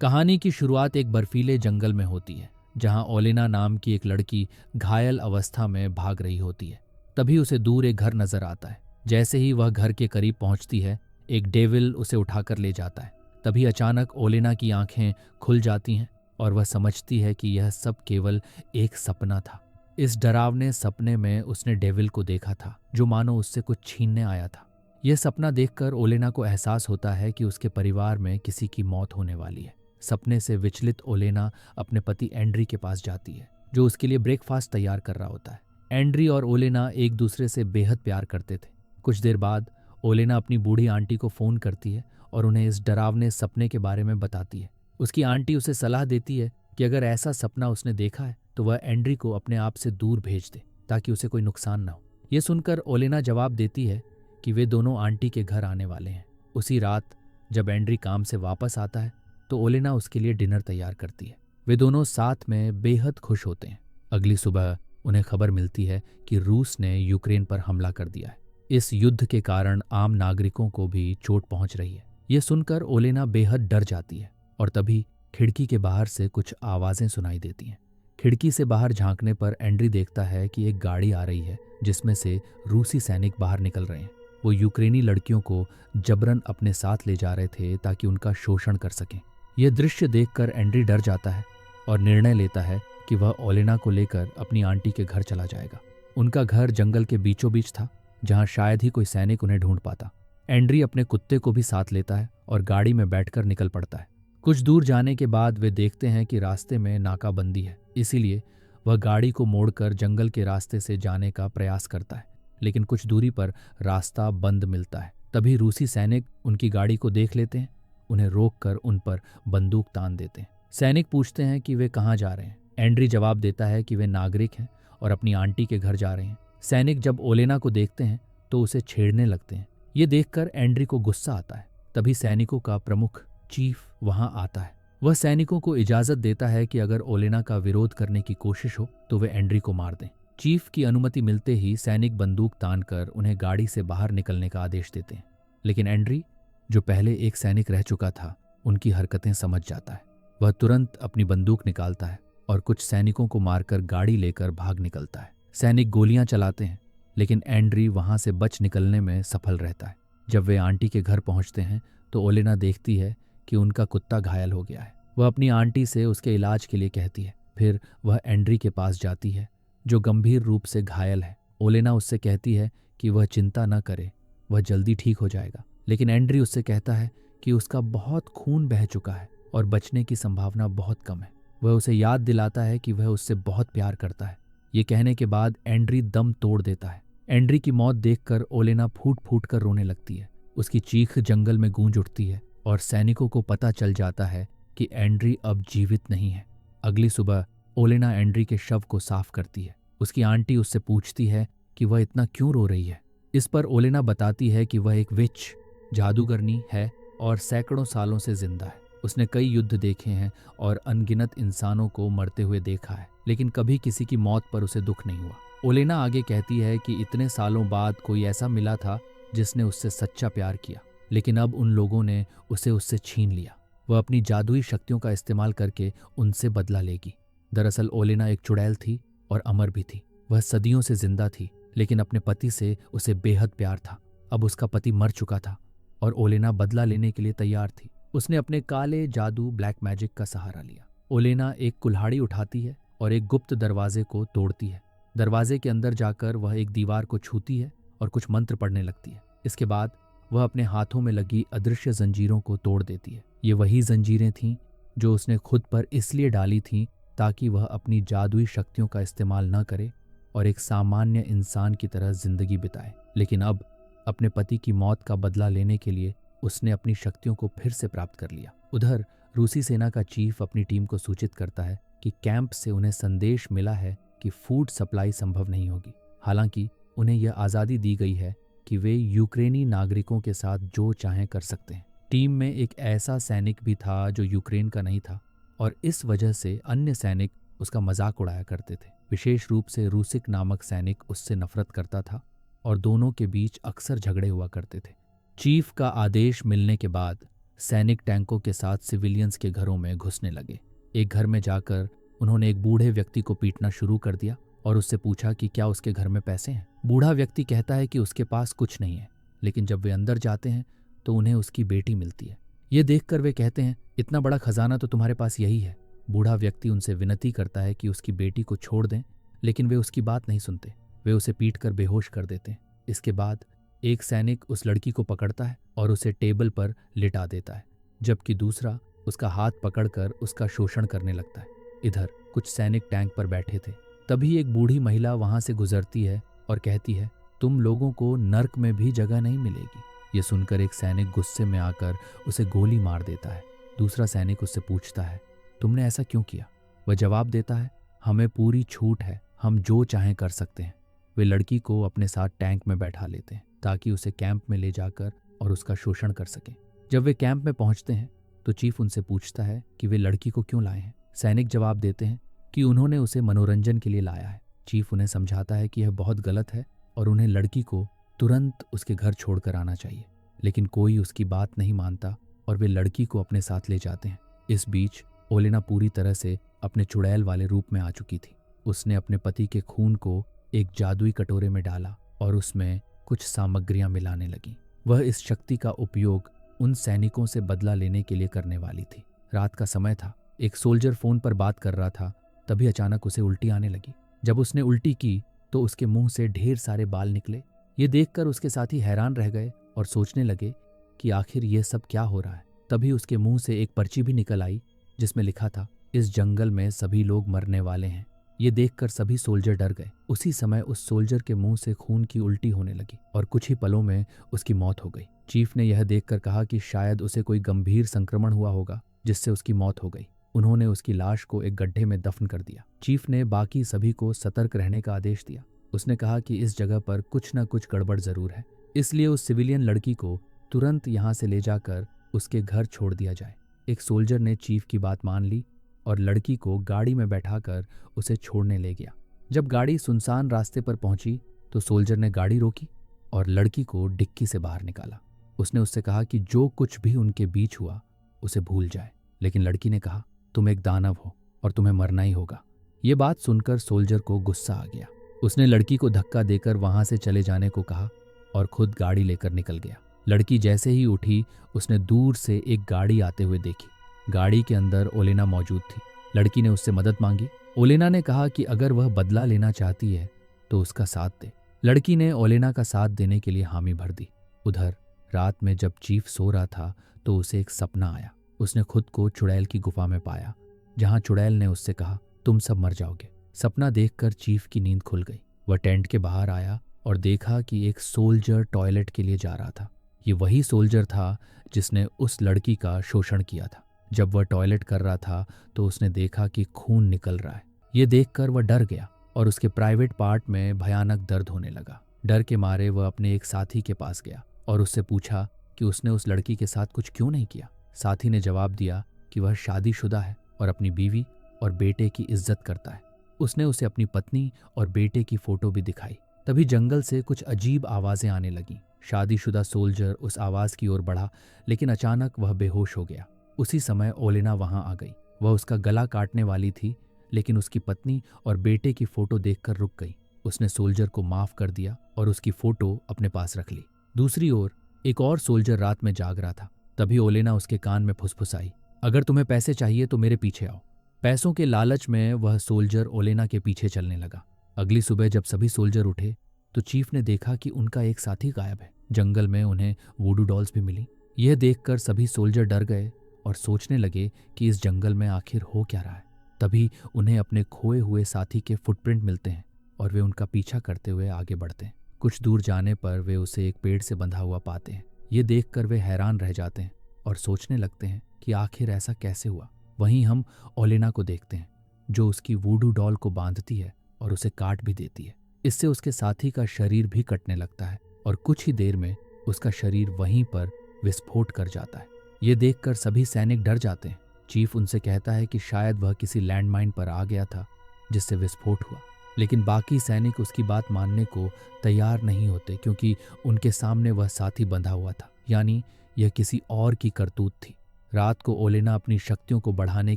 कहानी की शुरुआत एक बर्फीले जंगल में होती है, जहां ओलेना नाम की एक लड़की घायल अवस्था में भाग रही होती है। तभी उसे दूर एक घर नजर आता है। जैसे ही वह घर के करीब पहुंचती है, एक डेविल उसे उठाकर ले जाता है। तभी अचानक ओलेना की आंखें खुल जाती हैं और वह समझती है कि यह सब केवल एक सपना था। इस डरावने सपने में उसने डेविल को देखा था, जो मानो उससे कुछ छीनने आया था। यह सपना देखकर ओलेना को एहसास होता है कि उसके परिवार में किसी की मौत होने वाली है। सपने से विचलित ओलेना अपने पति एंड्री के पास जाती है, जो उसके लिए ब्रेकफास्ट तैयार कर रहा होता है। एंड्री और ओलेना एक दूसरे से बेहद प्यार करते थे। कुछ देर बाद ओलेना अपनी बूढ़ी आंटी को फोन करती है और उन्हें इस डरावने सपने के बारे में बताती है। उसकी आंटी उसे सलाह देती है कि अगर ऐसा सपना उसने देखा है तो वह एंड्री को अपने आप से दूर भेज दे, ताकि उसे कोई नुकसान ना हो। यह सुनकर ओलेना जवाब देती है कि वे दोनों आंटी के घर आने वाले हैं। उसी रात जब एंड्री काम से वापस आता है तो ओलेना उसके लिए डिनर तैयार करती है। वे दोनों साथ में बेहद खुश होते हैं। अगली सुबह उन्हें खबर मिलती है कि रूस ने यूक्रेन पर हमला कर दिया है। इस युद्ध के कारण आम नागरिकों को भी चोट पहुंच रही है। यह सुनकर ओलेना बेहद डर जाती है और तभी खिड़की के बाहर से कुछ आवाजें सुनाई देती हैं। खिड़की से बाहर झांकने पर एंड्री देखता है कि एक गाड़ी आ रही है, जिसमें से रूसी सैनिक बाहर निकल रहे हैं। वो यूक्रेनी लड़कियों को जबरन अपने साथ ले जा रहे थे ताकि उनका शोषण कर सकें। यह दृश्य देखकर एंड्री डर जाता है और निर्णय लेता है कि वह ओलेना को लेकर अपनी आंटी के घर चला जाएगा। उनका घर जंगल के बीचों बीच था, जहां शायद ही कोई सैनिक उन्हें ढूंढ पाता। एंड्री अपने कुत्ते को भी साथ लेता है और गाड़ी में बैठकर निकल पड़ता है। कुछ दूर जाने के बाद वे देखते हैं कि रास्ते में नाकाबंदी है, इसीलिए वह गाड़ी को मोड़कर जंगल के रास्ते से जाने का प्रयास करता है। लेकिन कुछ दूरी पर रास्ता बंद मिलता है। तभी रूसी सैनिक उनकी गाड़ी को देख लेते हैं, उन्हें रोककर उन पर बंदूक तान देते हैं। सैनिक पूछते हैं कि वे कहाँ जा रहे हैं। एंड्री जवाब देता है कि वे नागरिक हैं और अपनी आंटी के घर जा रहे हैं। सैनिक जब ओलेना को देखते हैं तो उसे छेड़ने लगते हैं। ये देखकर एंड्री को गुस्सा आता है। तभी सैनिकों का प्रमुख चीफ वहां आता है। वह सैनिकों को इजाजत देता है कि अगर ओलेना का विरोध करने की कोशिश हो तो वे एंड्री को मार दें। चीफ की अनुमति मिलते ही सैनिक बंदूक तानकर उन्हें गाड़ी से बाहर निकलने का आदेश देते हैं। लेकिन एंड्री, जो पहले एक सैनिक रह चुका था, उनकी हरकतें समझ जाता है। वह तुरंत अपनी बंदूक निकालता है और कुछ सैनिकों को मारकर गाड़ी लेकर भाग निकलता है। सैनिक गोलियां चलाते हैं, लेकिन एंड्री वहां से बच निकलने में सफल रहता है। जब वे आंटी के घर पहुंचते हैं तो ओलेना देखती है कि उनका कुत्ता घायल हो गया है। वह अपनी आंटी से उसके इलाज के लिए कहती है। फिर वह एंड्री के पास जाती है, जो गंभीर रूप से घायल है। ओलेना उससे कहती है कि वह चिंता न करे, वह जल्दी ठीक हो जाएगा। लेकिन एंड्री उससे कहता है कि उसका बहुत खून बह चुका है और बचने की संभावना बहुत कम है। वह उसे याद दिलाता है कि वह उससे बहुत प्यार करता है। ये कहने के बाद एंड्री दम तोड़ देता है। एंड्री की मौत देखकर ओलेना फूट फूट कर रोने लगती है। उसकी चीख जंगल में गूंज उठती है और सैनिकों को पता चल जाता है कि एंड्री अब जीवित नहीं है। अगली सुबह ओलेना एंड्री के शव को साफ करती है। उसकी आंटी उससे पूछती है कि वह इतना क्यों रो रही है। इस पर ओलेना बताती है कि वह एक विच जादूगरनी है और सैकड़ों सालों से जिंदा है। उसने कई युद्ध देखे हैं और अनगिनत इंसानों को मरते हुए देखा है, लेकिन कभी किसी की मौत पर उसे दुख नहीं हुआ। ओलेना आगे कहती है कि इतने सालों बाद कोई ऐसा मिला था जिसने उससे सच्चा प्यार किया, लेकिन अब उन लोगों ने उसे उससे छीन लिया। वह अपनी जादुई शक्तियों का इस्तेमाल करके उनसे बदला लेगी। दरअसल ओलेना एक चुड़ैल थी और अमर भी थी। वह सदियों से जिंदा थी, लेकिन अपने पति से उसे बेहद प्यार था। अब उसका पति मर चुका था और ओलेना बदला लेने के लिए तैयार थी। उसने अपने काले जादू ब्लैक मैजिक का सहारा लिया। ओलेना एक कुल्हाड़ी उठाती है और एक गुप्त दरवाजे को तोड़ती है। दरवाजे के अंदर जाकर वह एक दीवार को छूती है और कुछ मंत्र पढ़ने लगती है। इसके बाद वह अपने हाथों में लगी अदृश्य जंजीरों को तोड़ देती है। ये वही जंजीरें थीं जो उसने खुद पर इसलिए डाली थीं ताकि वह अपनी जादुई शक्तियों का इस्तेमाल न करे और एक सामान्य इंसान की तरह जिंदगी बिताए। लेकिन अब अपने पति की मौत का बदला लेने के लिए उसने अपनी शक्तियों को फिर से प्राप्त कर लिया। उधर रूसी सेना का चीफ अपनी टीम को सूचित करता है कि कैंप से उन्हें संदेश मिला है कि फूड सप्लाई संभव नहीं होगी। हालांकि उन्हें यह आज़ादी दी गई है कि वे यूक्रेनी नागरिकों के साथ जो चाहें कर सकते हैं। टीम में एक ऐसा सैनिक भी था जो यूक्रेन का नहीं था और इस वजह से अन्य सैनिक उसका मजाक उड़ाया करते थे। विशेष रूप से रूसिक नामक सैनिक उससे नफरत करता था और दोनों के बीच अक्सर झगड़े हुआ करते थे। चीफ का आदेश मिलने के बाद सैनिक टैंकों के साथ सिविलियंस के घरों में घुसने लगे। एक घर में जाकर उन्होंने एक बूढ़े व्यक्ति को पीटना शुरू कर दिया और उससे पूछा कि क्या उसके घर में पैसे हैं। बूढ़ा व्यक्ति कहता है कि उसके पास कुछ नहीं है, लेकिन जब वे अंदर जाते हैं तो उन्हें उसकी बेटी मिलती है। ये देखकर वे कहते हैं, इतना बड़ा खजाना तो तुम्हारे पास यही है। बूढ़ा व्यक्ति उनसे विनती करता है कि उसकी बेटी को छोड़ दें, लेकिन वे उसकी बात नहीं सुनते। वे उसे पीटकर बेहोश कर देते हैं। इसके बाद एक सैनिक उस लड़की को पकड़ता है और उसे टेबल पर लिटा देता है, जबकि दूसरा उसका हाथ पकड़कर उसका शोषण करने लगता है। इधर कुछ सैनिक टैंक पर बैठे थे। तभी एक बूढ़ी महिला वहां से गुजरती है और कहती है, तुम लोगों को नर्क में भी जगह नहीं मिलेगी। ये सुनकर एक सैनिक गुस्से में आकर उसे गोली मार देता है। दूसरा सैनिक उससे पूछता है, तुमने ऐसा क्यों किया? वह जवाब देता है, हमें पूरी छूट है, हम जो चाहें कर सकते हैं। वे लड़की को अपने साथ टैंक में बैठा लेते हैं ताकि उसे कैंप में ले जाकर और उसका शोषण कर सकें। जब वे कैंप में पहुंचते हैं तो चीफ उनसे पूछता है कि वे लड़की को क्यों लाए हैं। सैनिक जवाब देते हैं कि उन्होंने उसे मनोरंजन के लिए लाया है। चीफ उन्हें समझाता है कि यह बहुत गलत है और उन्हें लड़की को तुरंत उसके घर छोड़कर आना चाहिए, लेकिन कोई उसकी बात नहीं मानता और वे लड़की को अपने साथ ले जाते हैं। इस बीच ओलेना पूरी तरह से अपने चुड़ैल वाले रूप में आ चुकी थी। उसने अपने पति के खून को एक जादुई कटोरे में डाला और उसमें कुछ सामग्रियां मिलाने लगी। वह इस शक्ति का उपयोग उन सैनिकों से बदला लेने के लिए करने वाली थी। रात का समय था। एक सोल्जर फोन पर बात कर रहा था। तभी अचानक उसे उल्टी आने लगी। जब उसने उल्टी की तो उसके मुंह से ढेर सारे बाल निकले। ये देखकर उसके साथी हैरान रह गए और सोचने लगे कि आखिर ये सब क्या हो रहा है। तभी उसके मुंह से एक पर्ची भी निकल आई जिसमें लिखा था, इस जंगल में सभी लोग मरने वाले हैं। ये देखकर सभी सोल्जर डर गए। उसी समय उस सोल्जर के मुंह से खून की उल्टी होने लगी और कुछ ही पलों में उसकी मौत हो गई। चीफ ने यह देखकर कहा कि शायद उसे कोई गंभीर संक्रमण हुआ होगा जिससे उसकी मौत हो गई। उन्होंने उसकी लाश को एक गड्ढे में दफन कर दिया। चीफ ने बाकी सभी को सतर्क रहने का आदेश दिया। उसने कहा कि इस जगह पर कुछ न कुछ गड़बड़ जरूर है, इसलिए उस सिविलियन लड़की को तुरंत यहाँ से ले जाकर उसके घर छोड़ दिया जाए। एक सोल्जर ने चीफ की बात मान ली और लड़की को गाड़ी में बैठाकर उसे छोड़ने ले गया। जब गाड़ी सुनसान रास्ते पर पहुंची तो सोल्जर ने गाड़ी रोकी और लड़की को डिक्की से बाहर निकाला। उसने उससे कहा कि जो कुछ भी उनके बीच हुआ उसे भूल जाए, लेकिन लड़की ने कहा, तुम एक दानव हो और तुम्हें मरना ही होगा। ये बात सुनकर सोल्जर को गुस्सा आ गया। उसने लड़की को धक्का देकर वहां से चले जाने को कहा और खुद गाड़ी लेकर निकल गया। लड़की जैसे ही उठी उसने दूर से एक गाड़ी आते हुए देखी। गाड़ी के अंदर ओलेना मौजूद थी। लड़की ने उससे मदद मांगी। ओलेना ने कहा कि अगर वह बदला लेना चाहती है तो उसका साथ दे। लड़की ने ओलेना का साथ देने के लिए हामी भर दी। उधर रात में जब चीफ सो रहा था तो उसे एक सपना आया। उसने खुद को चुड़ैल की गुफा में पाया, जहां चुड़ैल ने उससे कहा, तुम सब मर जाओगे। सपना देखकर चीफ की नींद खुल गई। वह टेंट के बाहर आया और देखा कि एक सोल्जर टॉयलेट के लिए जा रहा था। ये वही सोल्जर था जिसने उस लड़की का शोषण किया था। जब वह टॉयलेट कर रहा था तो उसने देखा कि खून निकल रहा है। ये देखकर वह डर गया और उसके प्राइवेट पार्ट में भयानक दर्द होने लगा। डर के मारे वह अपने एक साथी के पास गया और उससे पूछा कि उसने उस लड़की के साथ कुछ क्यों नहीं किया। साथी ने जवाब दिया कि वह शादीशुदा है और अपनी बीवी और बेटे की इज्जत करता है। उसने उसे अपनी पत्नी और बेटे की फोटो भी दिखाई। तभी जंगल से कुछ अजीब आवाजें आने लगीं। शादीशुदा सोल्जर उस आवाज की ओर बढ़ा, लेकिन अचानक वह बेहोश हो गया। उसी समय ओलेना वहां आ गई। वह उसका गला काटने वाली थी, लेकिन उसकी पत्नी और बेटे की फोटो देखकर रुक गई। उसने सोल्जर को माफ कर दिया और उसकी फोटो अपने पास रख ली। दूसरी ओर एक और सोल्जर रात में जाग रहा था। तभी ओलेना उसके कान में फुसफुसाई, अगर तुम्हें पैसे चाहिए तो मेरे पीछे आओ। पैसों के लालच में वह सोल्जर ओलेना के पीछे चलने लगा। अगली सुबह जब सभी सोल्जर उठे तो चीफ ने देखा कि उनका एक साथी गायब है। जंगल में उन्हें वूडू डॉल्स भी मिली। यह देखकर सभी सोल्जर डर गए और सोचने लगे कि इस जंगल में आखिर हो क्या रहा है। तभी उन्हें अपने खोए हुए साथी के फुटप्रिंट मिलते हैं और वे उनका पीछा करते हुए आगे बढ़ते हैं। कुछ दूर जाने पर वे उसे एक पेड़ से बंधा हुआ पाते हैं। ये देखकर वे हैरान रह जाते हैं और सोचने लगते हैं कि आखिर ऐसा कैसे हुआ। वहीं हम ओलेना को देखते हैं जो उसकी वूडू डॉल को बांधती है और उसे काट भी देती है। इससे उसके साथी का शरीर भी कटने लगता है और कुछ ही देर में उसका शरीर वहीं पर विस्फोट कर जाता है। ये देखकर सभी सैनिक डर जाते हैं। चीफ उनसे कहता है कि शायद वह किसी लैंडमाइन पर आ गया था जिससे विस्फोट हुआ, लेकिन बाकी सैनिक उसकी बात मानने को तैयार नहीं होते क्योंकि उनके सामने वह साथी बंधा हुआ था, यानी यह किसी और की करतूत थी। रात को ओलेना अपनी शक्तियों को बढ़ाने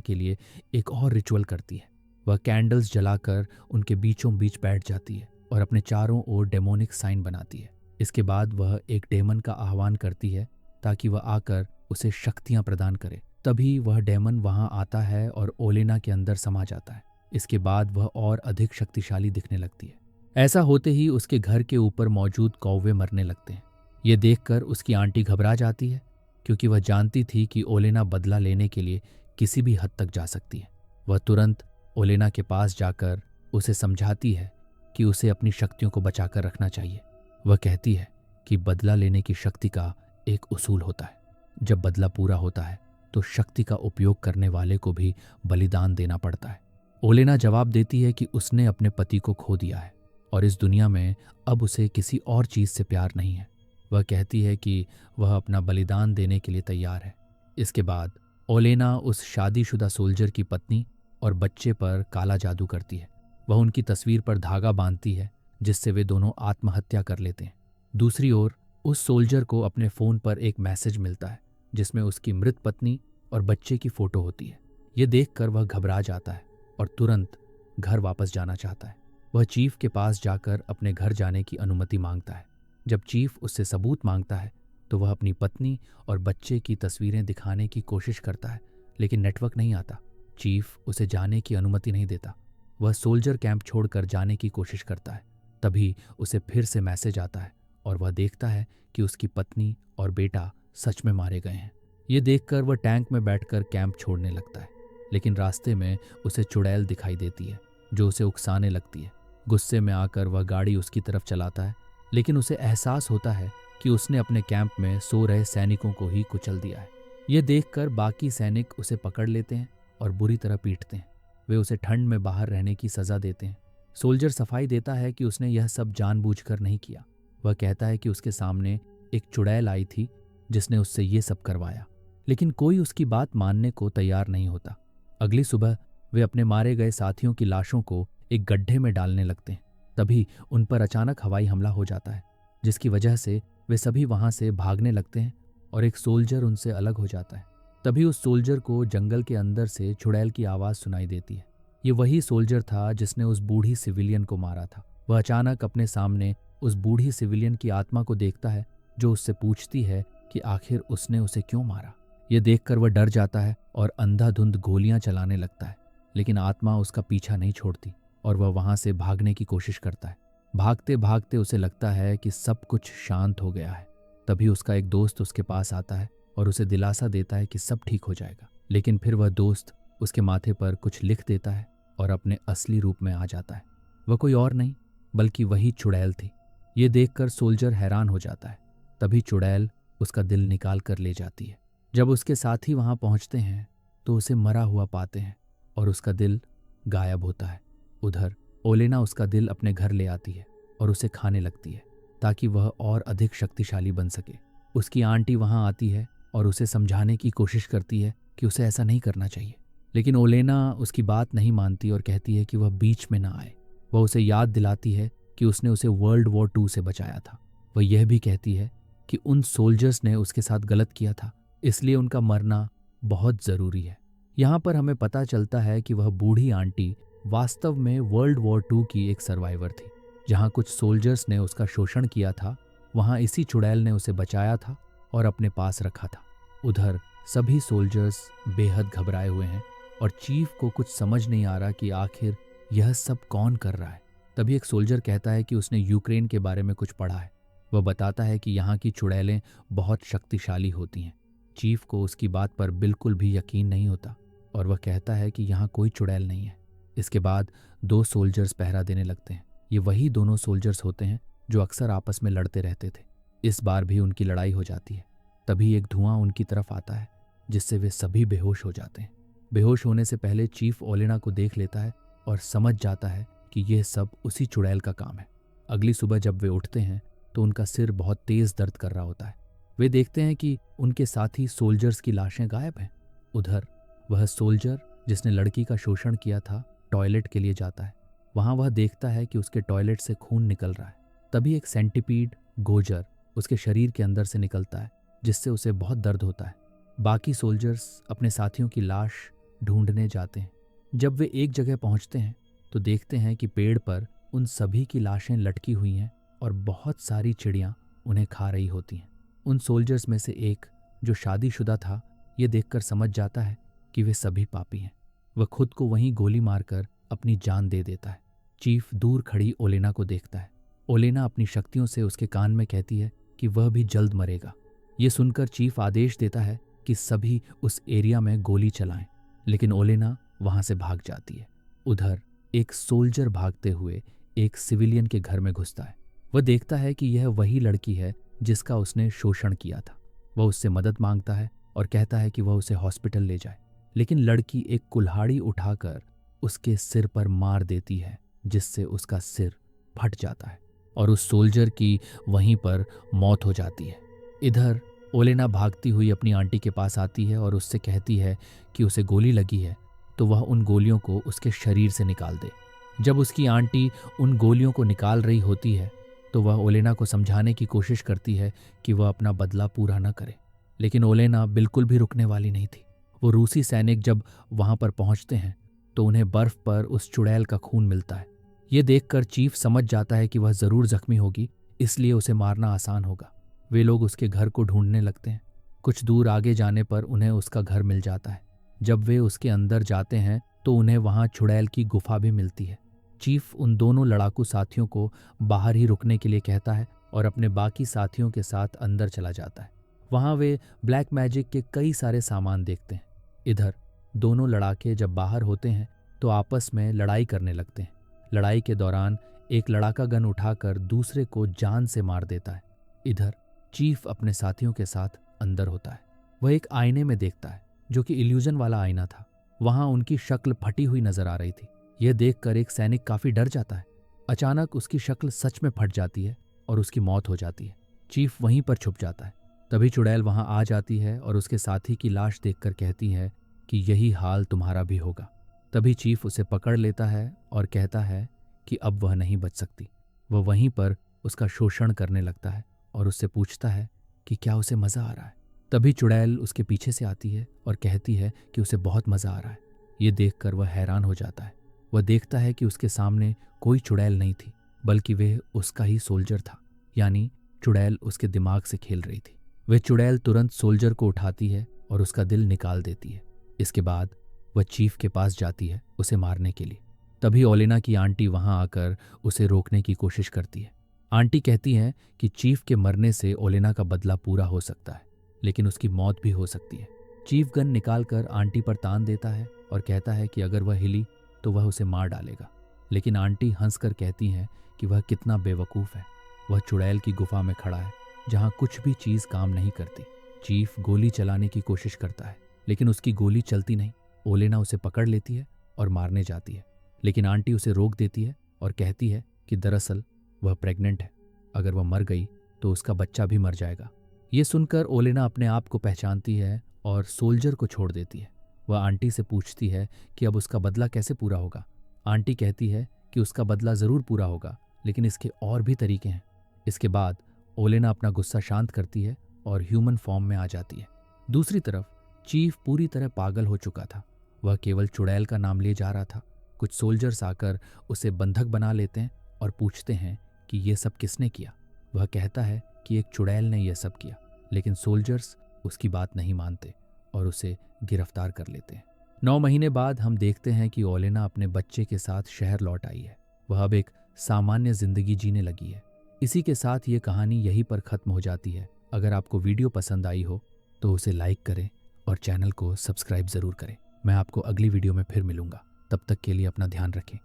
के लिए एक और रिचुअल करती है। वह कैंडल्स जलाकर उनके बीचों बीच बैठ जाती है और अपने चारों ओर डेमोनिक साइन बनाती है। इसके बाद वह एक डेमन का आह्वान करती है ताकि वह आकर उसे शक्तियां प्रदान करे। तभी वह डेमन वहां आता है और ओलेना के अंदर समा जाता है। इसके बाद वह और अधिक शक्तिशाली दिखने लगती है। ऐसा होते ही उसके घर के ऊपर मौजूद कौवे मरने लगते हैं। ये देखकर उसकी आंटी घबरा जाती है, क्योंकि वह जानती थी कि ओलेना बदला लेने के लिए किसी भी हद तक जा सकती है। वह तुरंत ओलेना के पास जाकर उसे समझाती है कि उसे अपनी शक्तियों को बचाकर रखना चाहिए। वह कहती है कि बदला लेने की शक्ति का एक उसूल होता है। जब बदला पूरा होता है तो शक्ति का उपयोग करने वाले को भी बलिदान देना पड़ता है। ओलेना जवाब देती है कि उसने अपने पति को खो दिया है और इस दुनिया में अब उसे किसी और चीज से प्यार नहीं है। वह कहती है कि वह अपना बलिदान देने के लिए तैयार है। इसके बाद ओलेना उस शादीशुदा सोल्जर की पत्नी और बच्चे पर काला जादू करती है। वह उनकी तस्वीर पर धागा बांधती है, जिससे वे दोनों आत्महत्या कर लेते हैं। दूसरी ओर उस सोल्जर को अपने फोन पर एक मैसेज मिलता है, जिसमें उसकी मृत पत्नी और बच्चे की फोटो होती है। ये देखकर वह घबरा जाता है और तुरंत घर वापस जाना चाहता है। वह चीफ के पास जाकर अपने घर जाने की अनुमति मांगता है। जब चीफ उससे सबूत मांगता है तो वह अपनी पत्नी और बच्चे की तस्वीरें दिखाने की कोशिश करता है, लेकिन नेटवर्क नहीं आता। चीफ उसे जाने की अनुमति नहीं देता। वह सोल्जर कैंप छोड़कर जाने की कोशिश करता है। तभी उसे फिर से मैसेज आता है और वह देखता है कि उसकी पत्नी और बेटा सच में मारे गए हैं। ये देखकर वह टैंक में बैठकर कैंप छोड़ने लगता है, लेकिन रास्ते में उसे चुड़ैल दिखाई देती है जो उसे उकसाने लगती है। गुस्से में आकर वह गाड़ी उसकी तरफ चलाता है, लेकिन उसे एहसास होता है कि उसने अपने कैंप में सो रहे सैनिकों को ही कुचल दिया है। यह देखकर बाकी सैनिक उसे पकड़ लेते हैं और बुरी तरह पीटते हैं। वे उसे ठंड में बाहर रहने की सजा देते हैं। सोल्जर सफाई देता है कि उसने यह सब जानबूझकर नहीं किया। वह कहता है कि उसके सामने एक चुड़ैल आई थी जिसने उससे ये सब करवाया, लेकिन कोई उसकी बात मानने को तैयार नहीं होता। अगली सुबह वे अपने मारे गए साथियों की लाशों को एक गड्ढे में डालने लगते हैं। तभी उन पर अचानक हवाई हमला हो जाता है, जिसकी वजह से वे सभी वहां से भागने लगते हैं और एक सोल्जर उनसे अलग हो जाता है। तभी उस सोल्जर को जंगल के अंदर से चुड़ैल की आवाज सुनाई देती है। ये वही सोल्जर था जिसने उस बूढ़ी सिविलियन को मारा था। वह अचानक अपने सामने उस बूढ़ी सिविलियन की आत्मा को देखता है, जो उससे पूछती है कि आखिर उसने उसे क्यों मारा। यह देखकर वह डर जाता है और अंधाधुंध गोलियां चलाने लगता है, लेकिन आत्मा उसका पीछा नहीं छोड़ती और वह वहां से भागने की कोशिश करता है। भागते भागते उसे लगता है कि सब कुछ शांत हो गया है। तभी उसका एक दोस्त उसके पास आता है और उसे दिलासा देता है कि सब ठीक हो जाएगा, लेकिन फिर वह दोस्त उसके माथे पर कुछ लिख देता है और अपने असली रूप में आ जाता है। वह कोई और नहीं बल्कि वही चुड़ैल थी। ये देखकर सोल्जर हैरान हो जाता है। तभी चुड़ैल उसका दिल निकाल कर ले जाती है। जब उसके साथी वहां पहुंचते हैं तो उसे मरा हुआ पाते हैं और उसका दिल गायब होता है। उधर ओलेना उसका दिल अपने घर ले आती है और उसे खाने लगती है ताकि वह और अधिक शक्तिशाली बन सके। उसकी आंटी वहां आती है और उसे समझाने की कोशिश करती है कि उसे ऐसा नहीं करना चाहिए, लेकिन ओलेना उसकी बात नहीं मानती और कहती है कि वह बीच में ना आए। वह उसे याद दिलाती है कि उसने उसे वर्ल्ड वॉर 2 से बचाया था। वह यह भी कहती है कि उन सोल्जर्स ने उसके साथ गलत किया था, इसलिए उनका मरना बहुत ज़रूरी है। यहाँ पर हमें पता चलता है कि वह बूढ़ी आंटी वास्तव में वर्ल्ड वॉर 2 की एक सर्वाइवर थी। जहाँ कुछ सोल्जर्स ने उसका शोषण किया था, वहाँ इसी चुड़ैल ने उसे बचाया था और अपने पास रखा था। उधर सभी सोल्जर्स बेहद घबराए हुए हैं और चीफ को कुछ समझ नहीं आ रहा कि आखिर यह सब कौन कर रहा है। तभी एक सोल्जर कहता है कि उसने यूक्रेन के बारे में कुछ पढ़ा है। वह बताता है कि यहाँ की चुड़ैलें बहुत शक्तिशाली होती हैं। चीफ को उसकी बात पर बिल्कुल भी यकीन नहीं होता और वह कहता है कि यहाँ कोई चुड़ैल नहीं है। इसके बाद 2 सोल्जर्स पहरा देने लगते हैं। ये वही दोनों सोल्जर्स होते हैं जो अक्सर आपस में लड़ते रहते थे। इस बार भी उनकी लड़ाई हो जाती है। तभी एक धुआं उनकी तरफ आता है, जिससे वे सभी बेहोश हो जाते हैं। बेहोश होने से पहले चीफ ओलेना को देख लेता है और समझ जाता है कि यह सब उसी चुड़ैल का काम है। अगली सुबह जब वे उठते हैं तो उनका सिर बहुत तेज दर्द कर रहा होता है। वे देखते हैं कि उनके साथी सोल्जर्स की लाशें गायब हैं। उधर वह सोल्जर जिसने लड़की का शोषण किया था टॉयलेट के लिए जाता है। वहां वह देखता है कि उसके टॉयलेट से खून निकल रहा है। तभी एक सेंटिपीड गोजर उसके शरीर के अंदर से निकलता है, जिससे उसे बहुत दर्द होता है। बाकी सोल्जर्स अपने साथियों की लाश ढूंढने जाते हैं। जब वे एक जगह पहुंचते हैं तो देखते हैं कि पेड़ पर उन सभी की लाशें लटकी हुई हैं और बहुत सारी चिड़ियां उन्हें खा रही होती हैं। उन सोल्जर्स में से एक, जो शादीशुदा था, ये देखकर समझ जाता है कि वे सभी पापी हैं। वह खुद को वहीं गोली मारकर अपनी जान दे देता है। चीफ दूर खड़ी ओलेना को देखता है। ओलेना अपनी शक्तियों से उसके कान में कहती है कि वह भी जल्द मरेगा। ये सुनकर चीफ आदेश देता है कि सभी उस एरिया में गोली चलाएं, लेकिन ओलेना वहां से भाग जाती है। उधर एक सोल्जर भागते हुए एक सिविलियन के घर में घुसता है। वह देखता है कि यह वही लड़की है जिसका उसने शोषण किया था। वह उससे मदद मांगता है और कहता है कि वह उसे हॉस्पिटल ले जाए, लेकिन लड़की एक कुल्हाड़ी उठाकर उसके सिर पर मार देती है, जिससे उसका सिर फट जाता है और उस सोल्जर की वहीं पर मौत हो जाती है। इधर ओलेना भागती हुई अपनी आंटी के पास आती है और उससे कहती है कि उसे गोली लगी है तो वह उन गोलियों को उसके शरीर से निकाल दे। जब उसकी आंटी उन गोलियों को निकाल रही होती है तो वह ओलेना को समझाने की कोशिश करती है कि वह अपना बदला पूरा न करे, लेकिन ओलेना बिल्कुल भी रुकने वाली नहीं थी। वो रूसी सैनिक जब वहां पर पहुंचते हैं तो उन्हें बर्फ पर उस चुड़ैल का खून मिलता है। ये देखकर चीफ समझ जाता है कि वह जरूर जख्मी होगी, इसलिए उसे मारना आसान होगा। वे लोग उसके घर को ढूंढने लगते हैं। कुछ दूर आगे जाने पर उन्हें उसका घर मिल जाता है। जब वे उसके अंदर जाते हैं तो उन्हें वहां चुड़ैल की गुफा भी मिलती है। चीफ उन दोनों लड़ाकू साथियों को बाहर ही रुकने के लिए कहता है और अपने बाकी साथियों के साथ अंदर चला जाता है। वहां वे ब्लैक मैजिक के कई सारे सामान देखते हैं। इधर दोनों लड़ाके जब बाहर होते हैं तो आपस में लड़ाई करने लगते हैं। लड़ाई के दौरान एक लड़ाका गन उठाकर दूसरे को जान से मार देता है। इधर चीफ अपने साथियों के साथ अंदर होता है। वह एक आईने में देखता है, जो कि इल्यूजन वाला आईना था। वहां उनकी शक्ल फटी हुई नजर आ रही थी। यह देखकर एक सैनिक काफी डर जाता है। अचानक उसकी शक्ल सच में फट जाती है और उसकी मौत हो जाती है। चीफ वहीं पर छुप जाता है। तभी चुड़ैल वहां आ जाती है और उसके साथी की लाश देखकर कहती है कि यही हाल तुम्हारा भी होगा। तभी चीफ उसे पकड़ लेता है और कहता है कि अब वह नहीं बच सकती। वह वहीं पर उसका शोषण करने लगता है और उससे पूछता है कि क्या उसे मजा आ रहा है। तभी चुड़ैल उसके पीछे से आती है और कहती है कि उसे बहुत मजा आ रहा है। ये देखकर वह हैरान हो जाता है। वह देखता है कि उसके सामने कोई चुड़ैल नहीं थी, बल्कि वह उसका ही सोल्जर था, यानी चुड़ैल उसके दिमाग से खेल रही थी। वह चुड़ैल तुरंत सोल्जर को उठाती है और उसका दिल निकाल देती है। इसके बाद वह चीफ के पास जाती है उसे मारने के लिए। तभी ओलेना की आंटी वहां आकर उसे रोकने की कोशिश करती है। आंटी कहती है कि चीफ के मरने से ओलेना का बदला पूरा हो सकता है, लेकिन उसकी मौत भी हो सकती है। चीफ गन निकालकर आंटी पर तान देता है और कहता है कि अगर वह हिली तो वह उसे मार डालेगा, लेकिन आंटी हंसकर कहती हैं कि वह कितना बेवकूफ़ है। वह चुड़ैल की गुफा में खड़ा है जहां कुछ भी चीज़ काम नहीं करती। चीफ गोली चलाने की कोशिश करता है, लेकिन उसकी गोली चलती नहीं। ओलेना उसे पकड़ लेती है और मारने जाती है, लेकिन आंटी उसे रोक देती है और कहती है कि दरअसल वह प्रेग्नेंट है। अगर वह मर गई तो उसका बच्चा भी मर जाएगा। ये सुनकर ओलेना अपने आप को पहचानती है और सोल्जर को छोड़ देती है। वह आंटी से पूछती है कि अब उसका बदला कैसे पूरा होगा। आंटी कहती है कि उसका बदला ज़रूर पूरा होगा, लेकिन इसके और भी तरीके हैं। इसके बाद ओलेना अपना गुस्सा शांत करती है और ह्यूमन फॉर्म में आ जाती है। दूसरी तरफ चीफ पूरी तरह पागल हो चुका था। वह केवल चुड़ैल का नाम ले जा रहा था। कुछ सोल्जर्स आकर उसे बंधक बना लेते हैं और पूछते हैं कि ये सब किसने किया। वह कहता है कि एक चुड़ैल ने यह सब किया, लेकिन सोल्जर्स उसकी बात नहीं मानते और उसे गिरफ्तार कर लेते हैं। 9 महीने बाद हम देखते हैं कि ओलेना अपने बच्चे के साथ शहर लौट आई है। वह अब एक सामान्य जिंदगी जीने लगी है। इसी के साथ ये कहानी यहीं पर खत्म हो जाती है। अगर आपको वीडियो पसंद आई हो तो उसे लाइक करें और चैनल को सब्सक्राइब ज़रूर करें। मैं आपको अगली वीडियो में फिर मिलूंगा। तब तक के लिए अपना ध्यान रखें।